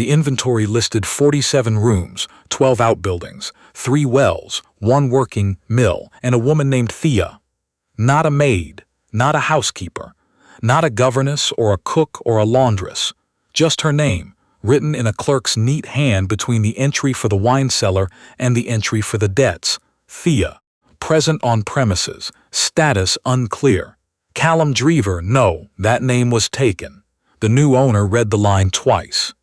The inventory listed 47 rooms, 12 outbuildings, 3 wells, 1 working mill, and a woman named Thea. Not a maid, not a housekeeper, not a governess or a cook or a laundress. Just her name, written in a clerk's neat hand between the entry for the wine cellar and the entry for the debts. Thea. Present on premises. Status unclear. Callum Drever, no, that name was taken. The new owner read the line twice.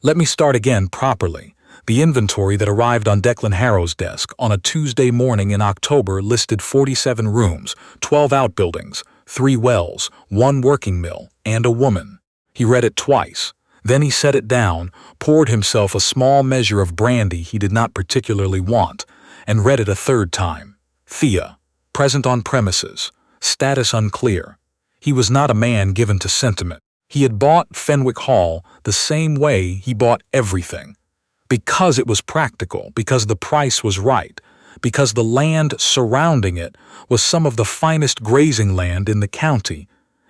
Let me start again properly. The inventory that arrived on Declan Harrow's desk on a Tuesday morning in October listed 47 rooms, 12 outbuildings, 3 wells, 1 working mill, and a woman. He read it twice. Then he set it down, poured himself a small measure of brandy he did not particularly want, and read it a third time. Thea. Present on premises. Status unclear. He was not a man given to sentiment. He had bought Fenwick Hall the same way he bought everything. Because it was practical, because the price was right, because the land surrounding it was some of the finest grazing land in the county,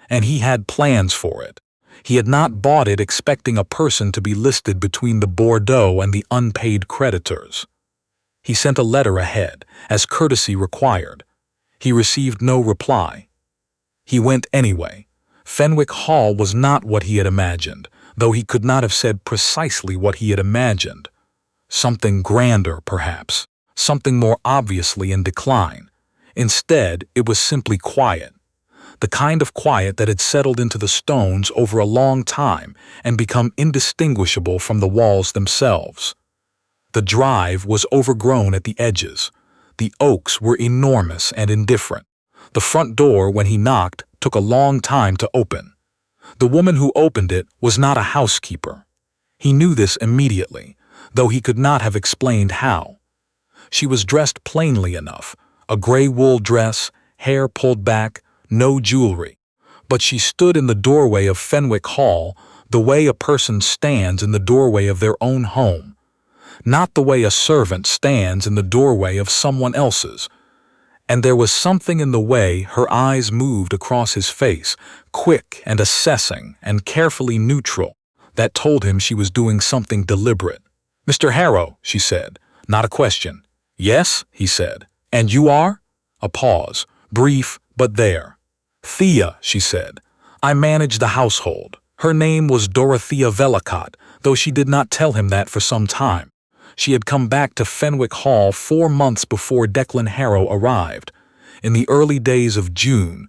and he had plans for it. He had not bought it expecting a person to be listed between the Bordeaux and the unpaid creditors. He sent a letter ahead, as courtesy required. He received no reply. He went anyway. Fenwick Hall was not what he had imagined, though he could not have said precisely what he had imagined. Something grander, perhaps. Something more obviously in decline. Instead, it was simply quiet. The kind of quiet that had settled into the stones over a long time and become indistinguishable from the walls themselves. The drive was overgrown at the edges. The oaks were enormous and indifferent. The front door, when he knocked, took a long time to open. The woman who opened it was not a housekeeper. He knew this immediately, though he could not have explained how. She was dressed plainly enough, a gray wool dress, hair pulled back, no jewelry. But she stood in the doorway of Fenwick Hall the way a person stands in the doorway of their own home, not the way a servant stands in the doorway of someone else's. And there was something in the way her eyes moved across his face, quick and assessing and carefully neutral, that told him she was doing something deliberate. "Mr. Harrow," she said, not a question. "Yes," he said. "And you are?" A pause, brief but there. "Thea," she said. "I manage the household." Her name was Dorothea Vellacott, though she did not tell him that for some time. She had come back to Fenwick Hall 4 months before Declan Harrow arrived, in the early days of June,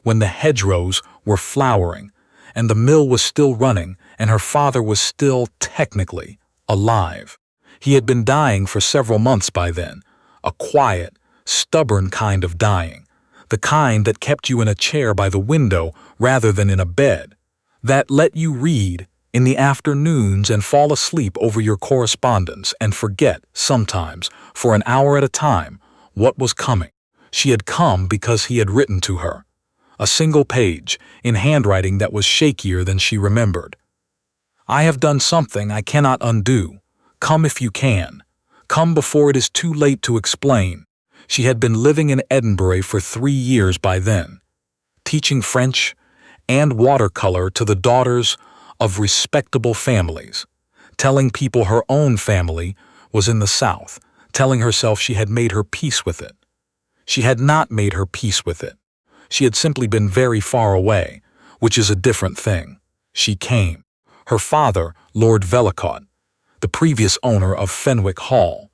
when the hedgerows were flowering, and the mill was still running, and her father was still, technically, alive. He had been dying for several months by then, a quiet, stubborn kind of dying, the kind that kept you in a chair by the window rather than in a bed, that let you read in the afternoons and fall asleep over your correspondence and forget, sometimes, for an hour at a time, what was coming. She had come because he had written to her. A single page, in handwriting that was shakier than she remembered. "I have done something I cannot undo. Come if you can. Come before it is too late to explain." She had been living in Edinburgh for 3 years by then, teaching French and watercolor to the daughters of respectable families, telling people her own family was in the South, telling herself she had made her peace with it. She had not made her peace with it. She had simply been very far away, which is a different thing. She came. Her father, Lord Vellacott, the previous owner of Fenwick Hall,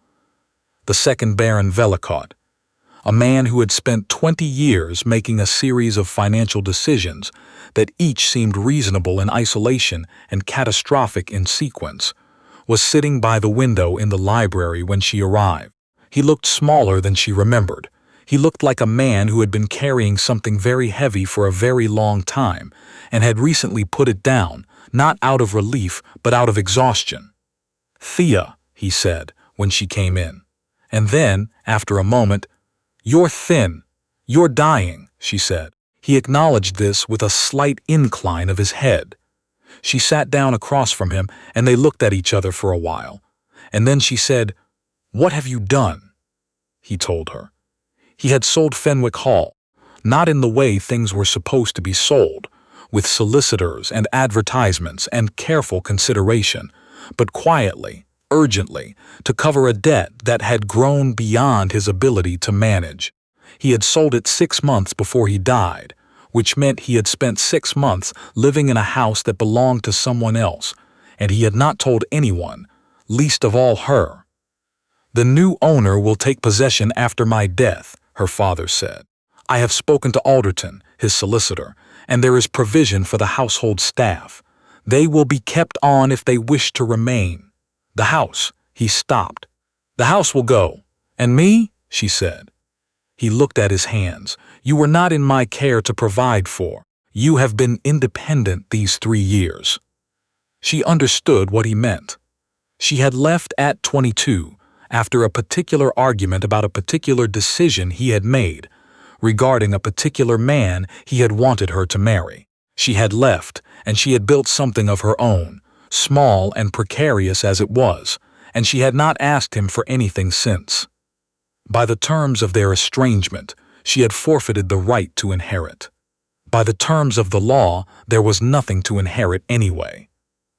the second Baron Vellacott, a man who had spent 20 years making a series of financial decisions that each seemed reasonable in isolation and catastrophic in sequence, was sitting by the window in the library when she arrived. He looked smaller than she remembered. He looked like a man who had been carrying something very heavy for a very long time and had recently put it down, not out of relief but out of exhaustion. "Thea," he said when she came in. And then, after a moment, "You're thin. You're dying," she said. He acknowledged this with a slight incline of his head. She sat down across from him, and they looked at each other for a while. And then she said, "What have you done?" He told her. He had sold Fenwick Hall, not in the way things were supposed to be sold, with solicitors and advertisements and careful consideration, but quietly, urgently, to cover a debt that had grown beyond his ability to manage. He had sold it 6 months before he died, which meant he had spent 6 months living in a house that belonged to someone else, and he had not told anyone, least of all her. "The new owner will take possession after my death," her father said. "I have spoken to Alderton, his solicitor, and there is provision for the household staff. They will be kept on if they wish to remain. The house," he stopped. "The house will go. And me?" she said. He looked at his hands. "You were not in my care to provide for. You have been independent these 3 years." She understood what he meant. She had left at 22, after a particular argument about a particular decision he had made, regarding a particular man he had wanted her to marry. She had left, and she had built something of her own, small and precarious as it was, and she had not asked him for anything since. By the terms of their estrangement, she had forfeited the right to inherit. By the terms of the law, there was nothing to inherit anyway.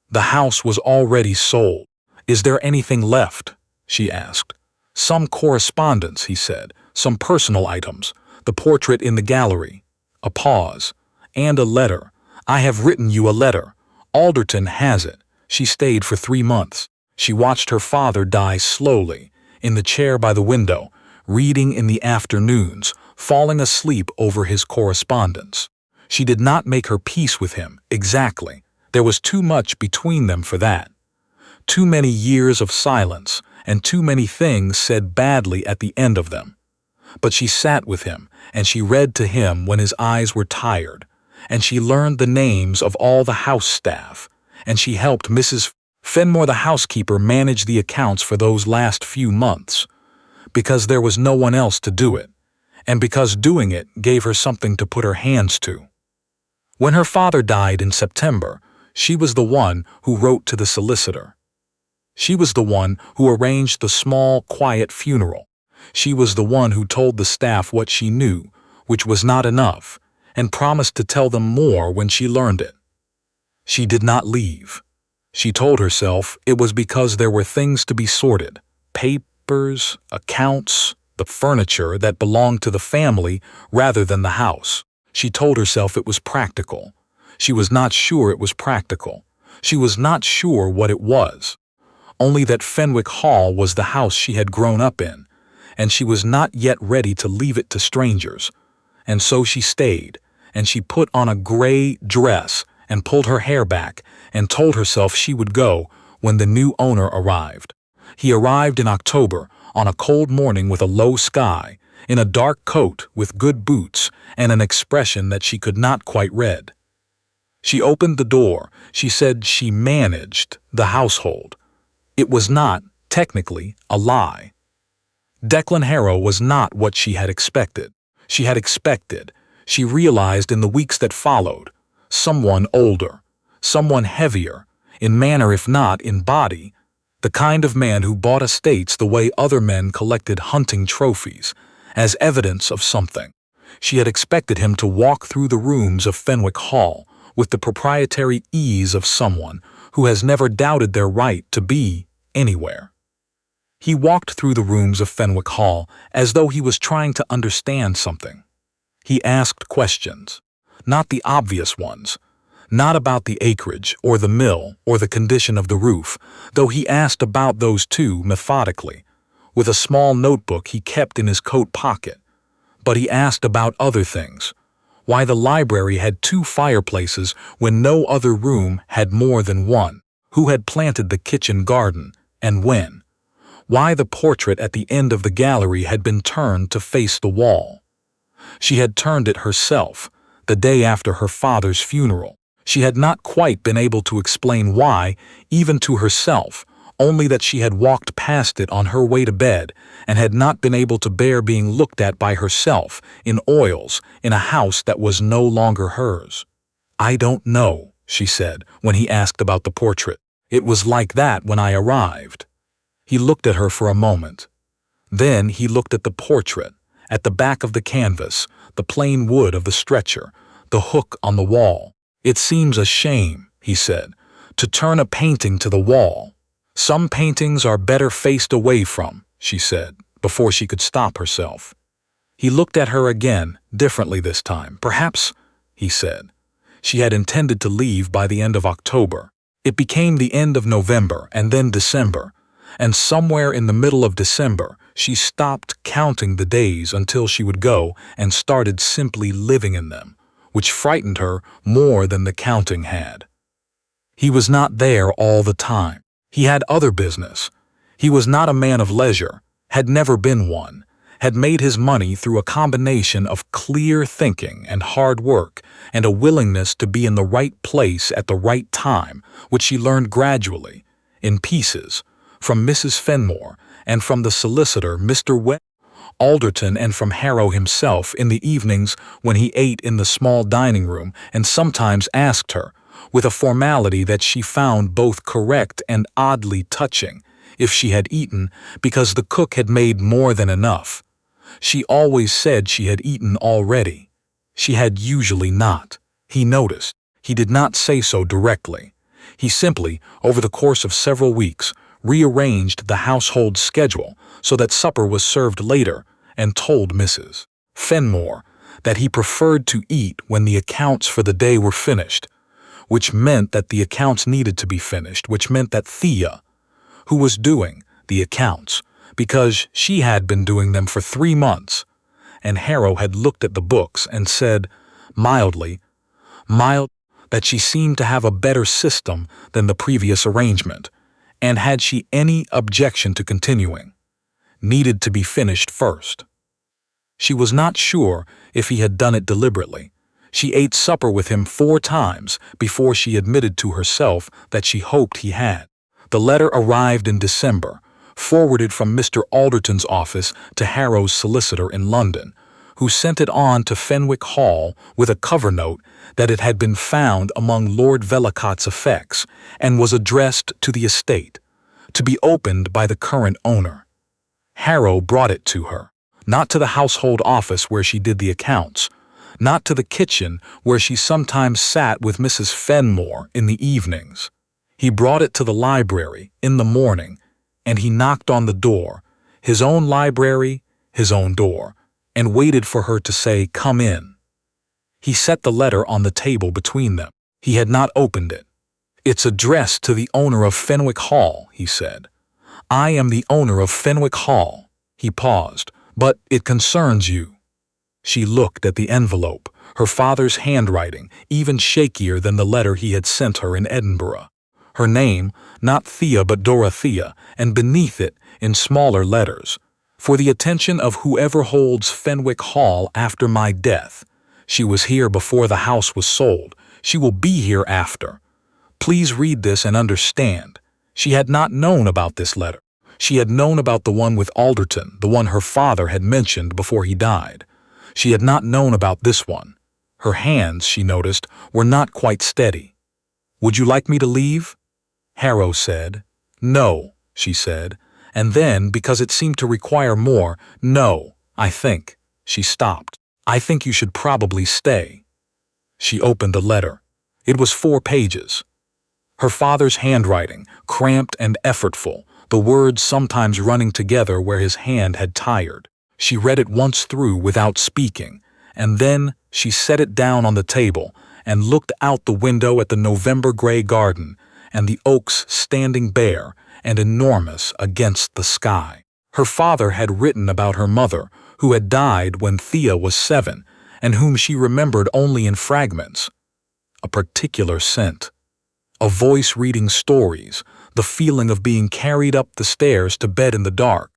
The house was already sold. "Is there anything left?" she asked. "Some correspondence," he said, "some personal items, the portrait in the gallery." A pause. "And a letter. I have written you a letter. Alderton has it." She stayed for 3 months. She watched her father die slowly, in the chair by the window, reading in the afternoons, falling asleep over his correspondence. She did not make her peace with him, exactly. There was too much between them for that. Too many years of silence, and too many things said badly at the end of them. But she sat with him, and she read to him when his eyes were tired, and she learned the names of all the house staff, and she helped Mrs. Fenmore, the housekeeper, manage the accounts for those last few months, because there was no one else to do it, and because doing it gave her something to put her hands to. When her father died in September, she was the one who wrote to the solicitor. She was the one who arranged the small, quiet funeral. She was the one who told the staff what she knew, which was not enough, and promised to tell them more when she learned it. She did not leave. She told herself it was because there were things to be sorted, papers, accounts, the furniture that belonged to the family rather than the house. She told herself it was practical. She was not sure it was practical. She was not sure what it was. Only that Fenwick Hall was the house she had grown up in, and she was not yet ready to leave it to strangers. And so she stayed, and she put on a gray dress and pulled her hair back and told herself she would go when the new owner arrived. He arrived in October, on a cold morning with a low sky, in a dark coat with good boots and an expression that she could not quite read. She opened the door. She said she managed the household. It was not, technically, a lie. Declan Harrow was not what she had expected. She realized in the weeks that followed, someone older, someone heavier, in manner if not in body, the kind of man who bought estates the way other men collected hunting trophies, as evidence of something. She had expected him to walk through the rooms of Fenwick Hall with the proprietary ease of someone who has never doubted their right to be anywhere. He walked through the rooms of Fenwick Hall as though he was trying to understand something. He asked questions, not the obvious ones, not about the acreage or the mill or the condition of the roof, though he asked about those too methodically, with a small notebook he kept in his coat pocket. But he asked about other things. Why the library had 2 fireplaces when no other room had more than one, who had planted the kitchen garden, and when. Why the portrait at the end of the gallery had been turned to face the wall. She had turned it herself, the day after her father's funeral. She had not quite been able to explain why, even to herself, only that she had walked past it on her way to bed and had not been able to bear being looked at by herself in oils in a house that was no longer hers. "I don't know," she said when he asked about the portrait. "It was like that when I arrived." He looked at her for a moment. Then he looked at the portrait, at the back of the canvas, the plain wood of the stretcher, the hook on the wall. "It seems a shame," he said, "to turn a painting to the wall. "Some paintings are better faced away from," she said, before she could stop herself. He looked at her again, differently this time. "Perhaps," he said. She had intended to leave by the end of October. It became the end of November and then December, and somewhere in the middle of December, she stopped counting the days until she would go and started simply living in them, which frightened her more than the counting had. He was not there all the time. He had other business. He was not a man of leisure, had never been one, had made his money through a combination of clear thinking and hard work and a willingness to be in the right place at the right time, which she learned gradually, in pieces, from Mrs. Fenmore and from the solicitor, Mr. Alderton, and from Harrow himself in the evenings when he ate in the small dining room and sometimes asked her, with a formality that she found both correct and oddly touching, if she had eaten, because the cook had made more than enough. She always said she had eaten already. She had usually not. He noticed. He did not say so directly. He simply, over the course of several weeks, rearranged the household schedule so that supper was served later and told Mrs. Fenmore that he preferred to eat when the accounts for the day were finished, which meant that the accounts needed to be finished, which meant that Thea, who was doing the accounts, because she had been doing them for 3 months, and Harrow had looked at the books and said, mild, that she seemed to have a better system than the previous arrangement, and had she any objection to continuing, needed to be finished first. She was not sure if he had done it deliberately. She ate supper with him 4 times before she admitted to herself that she hoped he had. The letter arrived in December, forwarded from Mr. Alderton's office to Harrow's solicitor in London, who sent it on to Fenwick Hall with a cover note that it had been found among Lord Vellacott's effects and was addressed to the estate, to be opened by the current owner. Harrow brought it to her, not to the household office where she did the accounts, not to the kitchen where she sometimes sat with Mrs. Fenmore in the evenings. He brought it to the library in the morning, and he knocked on the door, his own library, his own door, and waited for her to say, "Come in." He set the letter on the table between them. He had not opened it. "It's addressed to the owner of Fenwick Hall," he said. "I am the owner of Fenwick Hall." He paused. "But it concerns you." She looked at the envelope, her father's handwriting, even shakier than the letter he had sent her in Edinburgh. Her name, not Thea but Dorothea, and beneath it, in smaller letters, "For the attention of whoever holds Fenwick Hall after my death. She was here before the house was sold. She will be here after. Please read this and understand." She had not known about this letter. She had known about the one with Alderton, the one her father had mentioned before he died. She had not known about this one. Her hands, she noticed, were not quite steady. "Would you like me to leave?" Harrow said. "No," she said, and then, because it seemed to require more, "No, I think." She stopped. "I think you should probably stay." She opened the letter. It was 4 pages. Her father's handwriting, cramped and effortful, the words sometimes running together where his hand had tired. She read it once through without speaking, and then she set it down on the table and looked out the window at the November gray garden and the oaks standing bare and enormous against the sky. Her father had written about her mother, who had died when Thea was 7, and whom she remembered only in fragments. A particular scent. A voice reading stories, the feeling of being carried up the stairs to bed in the dark.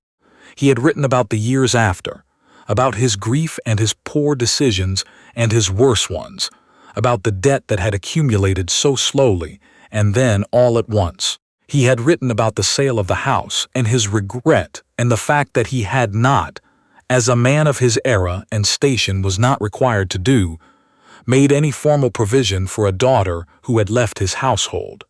He had written about the years after, about his grief and his poor decisions and his worse ones, about the debt that had accumulated so slowly and then all at once. He had written about the sale of the house and his regret and the fact that he had not, as a man of his era and station was not required to do, made any formal provision for a daughter who had left his household.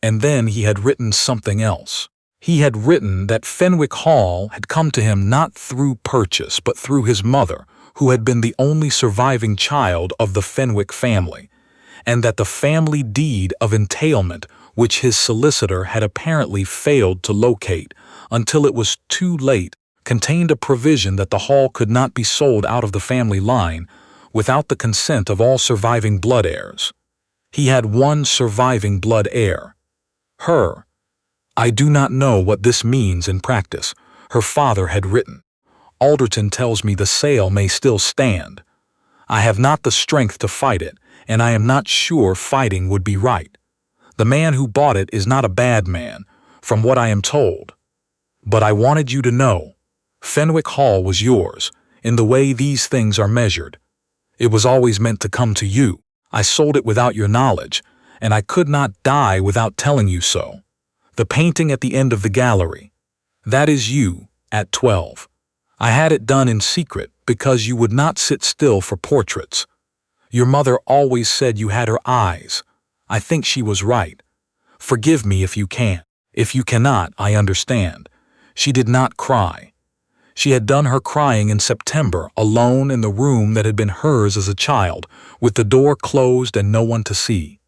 And then he had written something else. He had written that Fenwick Hall had come to him not through purchase but through his mother, who had been the only surviving child of the Fenwick family, and that the family deed of entailment which his solicitor had apparently failed to locate until it was too late, contained a provision that the hall could not be sold out of the family line without the consent of all surviving blood heirs. He had one surviving blood heir. Her. I do not know what this means in practice, her father had written. Alderton tells me the sale may still stand. I have not the strength to fight it, and I am not sure fighting would be right. The man who bought it is not a bad man, from what I am told. But I wanted you to know, Fenwick Hall was yours, in the way these things are measured. It was always meant to come to you. I sold it without your knowledge, and I could not die without telling you so. The painting at the end of the gallery, that is you, at 12. I had it done in secret because you would not sit still for portraits. Your mother always said you had her eyes. I think she was right. Forgive me if you can. If you cannot, I understand. She did not cry. She had done her crying in September, alone in the room that had been hers as a child, with the door closed and no one to see.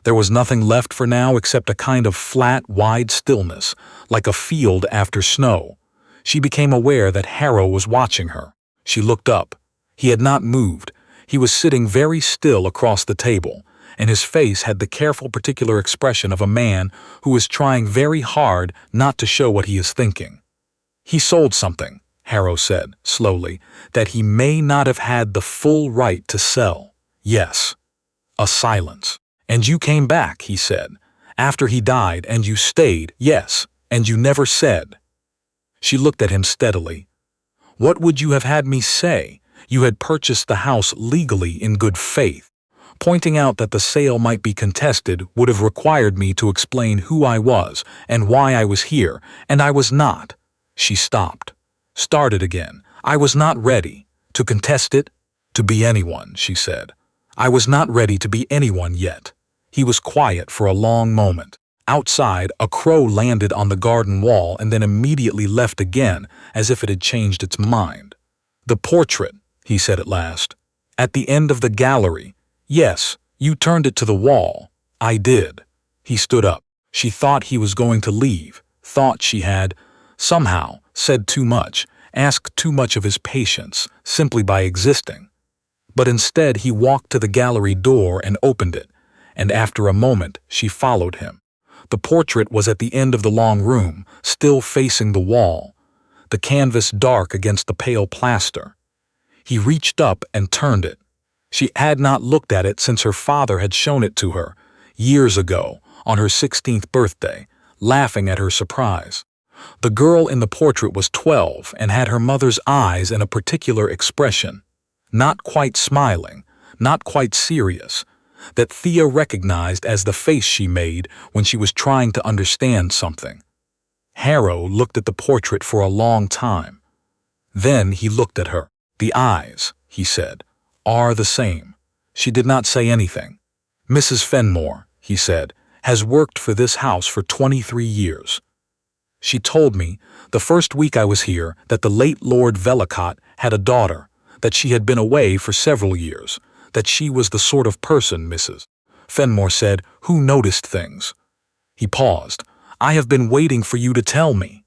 There was nothing left for now except a kind of flat, wide stillness, like a field after snow. She became aware that Harrow was watching her. She looked up. He had not moved. He was sitting very still across the table, and his face had the careful, particular expression of a man who is trying very hard not to show what he is thinking. He sold something, Harrow said, slowly, that he may not have had the full right to sell. Yes. A silence. And you came back, he said, after he died, and you stayed, yes, and you never said. She looked at him steadily. What would you have had me say? You had purchased the house legally in good faith. Pointing out that the sale might be contested would have required me to explain who I was and why I was here, and I was not. She stopped. Started again. I was not ready. To contest it? To be anyone, she said. I was not ready to be anyone yet. He was quiet for a long moment. Outside, a crow landed on the garden wall and then immediately left again, as if it had changed its mind. The portrait, he said at last. At the end of the gallery. Yes, you turned it to the wall. I did. He stood up. She thought he was going to leave, thought she had, somehow, said too much, asked too much of his patience, simply by existing. But instead he walked to the gallery door and opened it, and after a moment she followed him. The portrait was at the end of the long room, still facing the wall, the canvas dark against the pale plaster. He reached up and turned it. She had not looked at it since her father had shown it to her, years ago, on her 16th birthday, laughing at her surprise. The girl in the portrait was 12 and had her mother's eyes and a particular expression, not quite smiling, not quite serious, that Thea recognized as the face she made when she was trying to understand something. Harrow looked at the portrait for a long time. Then he looked at her. The eyes, he said, are the same. She did not say anything. Mrs. Fenmore, he said, has worked for this house for 23 years. She told me, the first week I was here, that the late Lord Vellacott had a daughter, that she had been away for several years, that she was the sort of person, Mrs. Fenmore said, who noticed things. He paused. I have been waiting for you to tell me.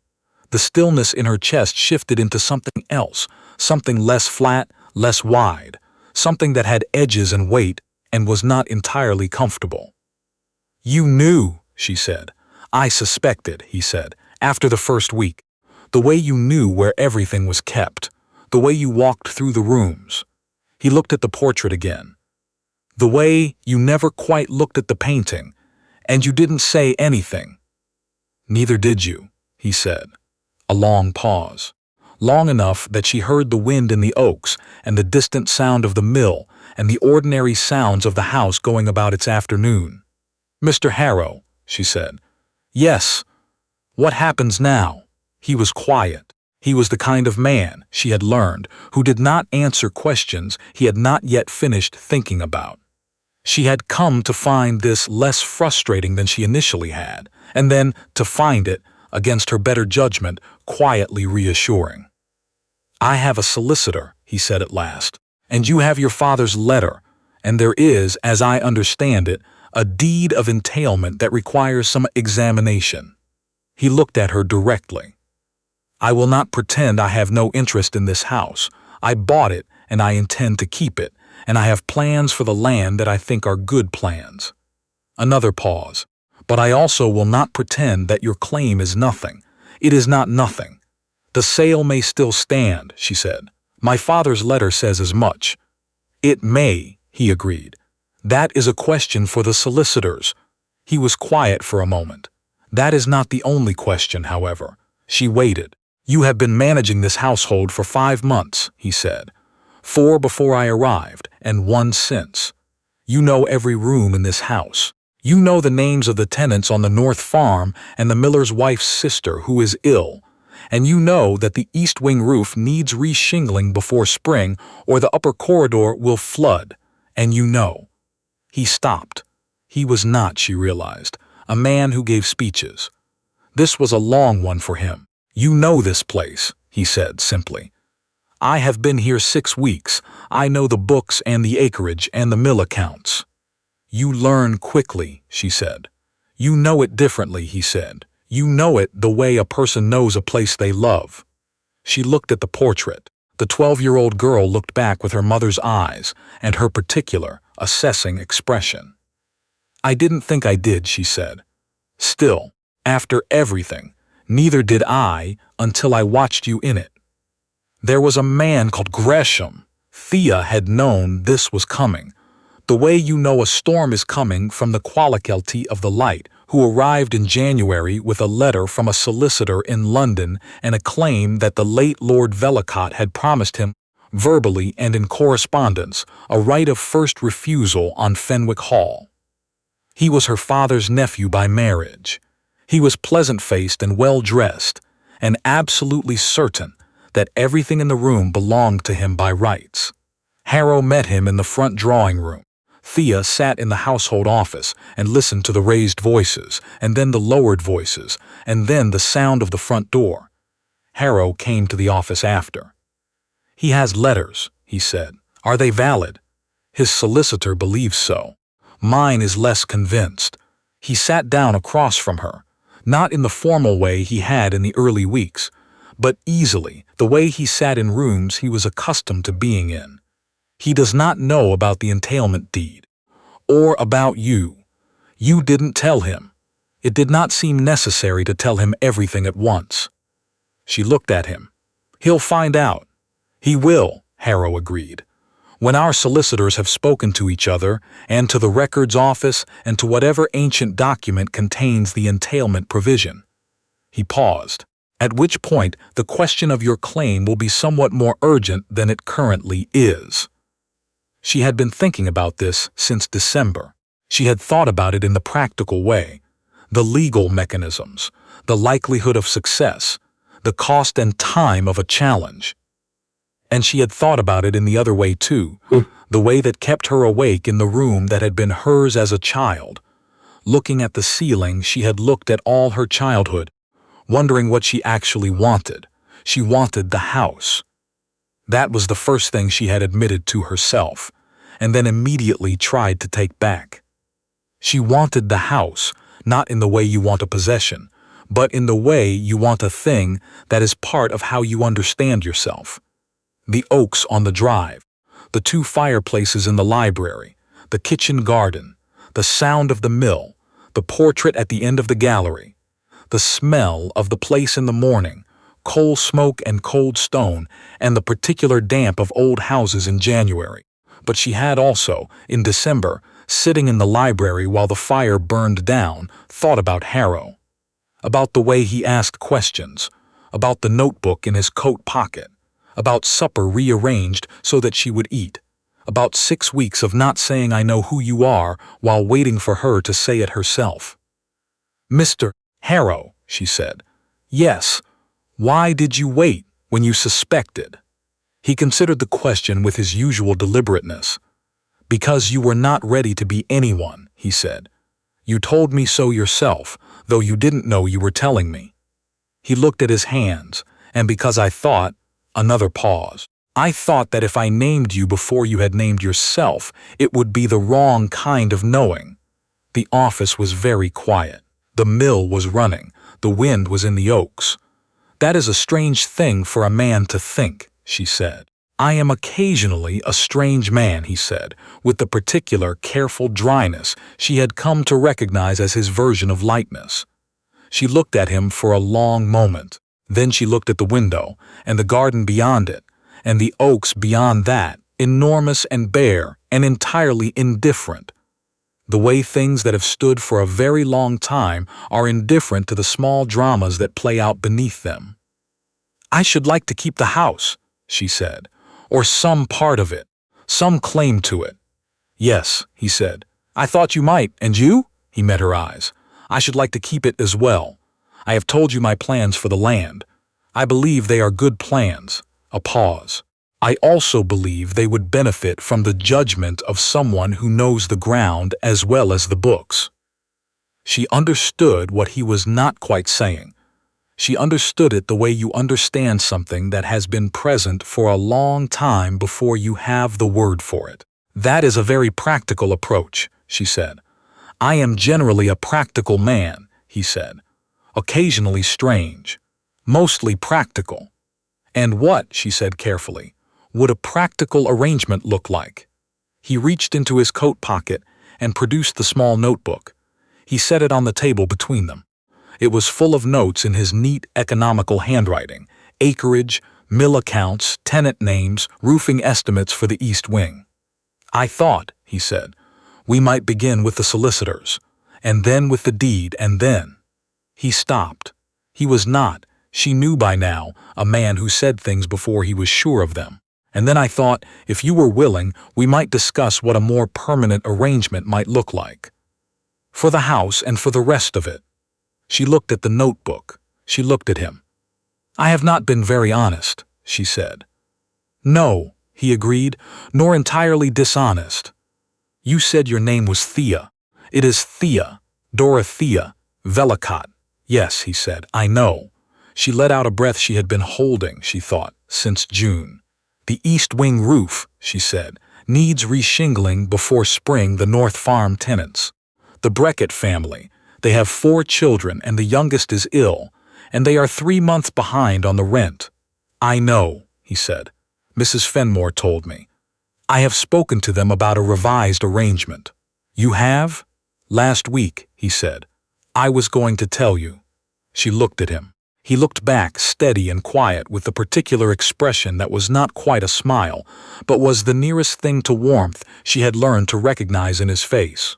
The stillness in her chest shifted into something else, something less flat, less wide, something that had edges and weight and was not entirely comfortable. You knew, she said. I suspected, he said, after the first week. The way you knew where everything was kept, the way you walked through the rooms. He looked at the portrait again. The way you never quite looked at the painting, and you didn't say anything. Neither did you, he said. A long pause. Long enough that she heard the wind in the oaks and the distant sound of the mill and the ordinary sounds of the house going about its afternoon. Mr. Harrow, she said. Yes. What happens now? He was quiet. He was the kind of man, she had learned, who did not answer questions he had not yet finished thinking about. She had come to find this less frustrating than she initially had, and then to find it, against her better judgment, quietly reassuring. I have a solicitor, he said at last, and you have your father's letter, and there is, as I understand it, A deed of entailment that requires some examination. He looked at her directly. I will not pretend I have no interest in this house. I bought it, and I intend to keep it, and I have plans for the land that I think are good plans. Another pause. But I also will not pretend that your claim is nothing. It is not nothing. The sale may still stand, she said. My father's letter says as much. It may, he agreed. That is a question for the solicitors. He was quiet for a moment. That is not the only question, however. She waited. You have been managing this household for 5 months, he said. 4 before I arrived, and 1 since. You know every room in this house. You know the names of the tenants on the North Farm and the miller's wife's sister who is ill. And you know that the east wing roof needs re-shingling before spring or the upper corridor will flood. And you know. He stopped. He was not, she realized, a man who gave speeches. This was a long one for him. You know this place, he said simply. I have been here 6 weeks. I know the books and the acreage and the mill accounts. You learn quickly, she said. You know it differently, he said. You know it the way a person knows a place they love. She looked at the portrait. The 12-year-old girl looked back with her mother's eyes and her particular, assessing expression. I didn't think I did, she said. Still, after everything, neither did I until I watched you in it. There was a man called Gresham. Thea had known this was coming. The way you know a storm is coming from the quality of the light, who arrived in January with a letter from a solicitor in London and a claim that the late Lord Vellacott had promised him, verbally and in correspondence, a right of first refusal on Fenwick Hall. He was her father's nephew by marriage. He was pleasant-faced and well-dressed, and absolutely certain that everything in the room belonged to him by rights. Harrow met him in the front drawing-room. Thea sat in the household office and listened to the raised voices, and then the lowered voices, and then the sound of the front door. Harrow came to the office after. He has letters, he said. Are they valid? His solicitor believes so. Mine is less convinced. He sat down across from her, not in the formal way he had in the early weeks, but easily, the way he sat in rooms he was accustomed to being in. He does not know about the entailment deed, or about you. You didn't tell him. It did not seem necessary to tell him everything at once. She looked at him. He'll find out. He will, Harrow agreed. When our solicitors have spoken to each other, and to the records office, and to whatever ancient document contains the entailment provision. He paused, at which point the question of your claim will be somewhat more urgent than it currently is. She had been thinking about this since December. She had thought about it in the practical way, the legal mechanisms, the likelihood of success, the cost and time of a challenge. And she had thought about it in the other way too, the way that kept her awake in the room that had been hers as a child. Looking at the ceiling, she had looked at all her childhood, wondering what she actually wanted. She wanted the house. That was the first thing she had admitted to herself, and then immediately tried to take back. She wanted the house, not in the way you want a possession, but in the way you want a thing that is part of how you understand yourself. The oaks on the drive, the 2 fireplaces in the library, the kitchen garden, the sound of the mill, the portrait at the end of the gallery, the smell of the place in the morning, coal smoke and cold stone, and the particular damp of old houses in January. But she had also, in December, sitting in the library while the fire burned down, thought about Harrow, about the way he asked questions, about the notebook in his coat pocket, about supper rearranged so that she would eat, about 6 weeks of not saying I know who you are while waiting for her to say it herself. Mr. Harrow, she said. Yes. Why did you wait when you suspected? He considered the question with his usual deliberateness. Because you were not ready to be anyone, he said. You told me so yourself, though you didn't know you were telling me. He looked at his hands, and because I thought, another pause, I thought that if I named you before you had named yourself, it would be the wrong kind of knowing. The office was very quiet. The mill was running. The wind was in the oaks. "That is a strange thing for a man to think," she said. "I am occasionally a strange man," he said, with the particular careful dryness she had come to recognize as his version of lightness. She looked at him for a long moment. Then she looked at the window, and the garden beyond it, and the oaks beyond that, enormous and bare and entirely indifferent. The way things that have stood for a very long time are indifferent to the small dramas that play out beneath them. "I should like to keep the house," she said, "or some part of it, some claim to it." "Yes," he said. "I thought you might, and you?" He met her eyes. "I should like to keep it as well. I have told you my plans for the land. I believe they are good plans." A pause. "I also believe they would benefit from the judgment of someone who knows the ground as well as the books." She understood what he was not quite saying. She understood it the way you understand something that has been present for a long time before you have the word for it. "That is a very practical approach," she said. "I am generally a practical man," he said. "Occasionally strange. Mostly practical." "And what," she said carefully, "would a practical arrangement look like?" He reached into his coat pocket and produced the small notebook. He set it on the table between them. It was full of notes in his neat, economical handwriting: acreage, mill accounts, tenant names, roofing estimates for the east wing. "I thought," he said, "we might begin with the solicitors, and then with the deed, and then—" He stopped. He was not, she knew by now, a man who said things before he was sure of them. "And then I thought, if you were willing, we might discuss what a more permanent arrangement might look like. For the house and for the rest of it." She looked at the notebook. She looked at him. "I have not been very honest," she said. "No," he agreed, "nor entirely dishonest. You said your name was Thea. It is Thea, Dorothea Vellacott." "Yes," he said, "I know." She let out a breath she had been holding, she thought, since June. "The east wing roof," she said, "needs reshingling before spring. The North Farm tenants. The Breckett family. They have 4 children and the youngest is ill, and they are 3 months behind on the rent." "I know," he said. "Mrs. Fenmore told me. I have spoken to them about a revised arrangement." "You have?" "Last week," he said. "I was going to tell you." She looked at him. He looked back, steady and quiet, with the particular expression that was not quite a smile, but was the nearest thing to warmth she had learned to recognize in his face.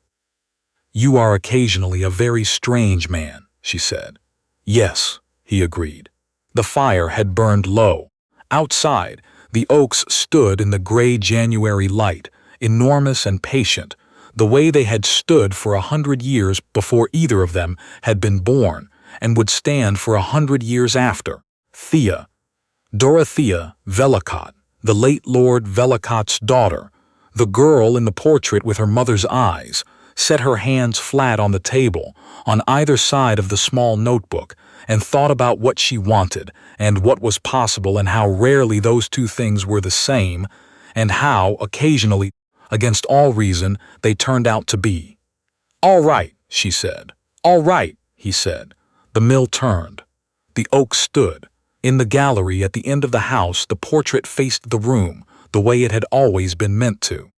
"You are occasionally a very strange man," she said. "Yes," he agreed. The fire had burned low. Outside, the oaks stood in the gray January light, enormous and patient, the way they had stood for 100 years before either of them had been born, and would stand for 100 years after. Thea, Dorothea Vellacott, the late Lord Vellacott's daughter, the girl in the portrait with her mother's eyes, set her hands flat on the table, on either side of the small notebook, and thought about what she wanted, and what was possible, and how rarely those two things were the same, and how, occasionally, against all reason, they turned out to be. "All right," she said. "All right," he said. The mill turned. The oak stood. In the gallery at the end of the house, the portrait faced the room, the way it had always been meant to.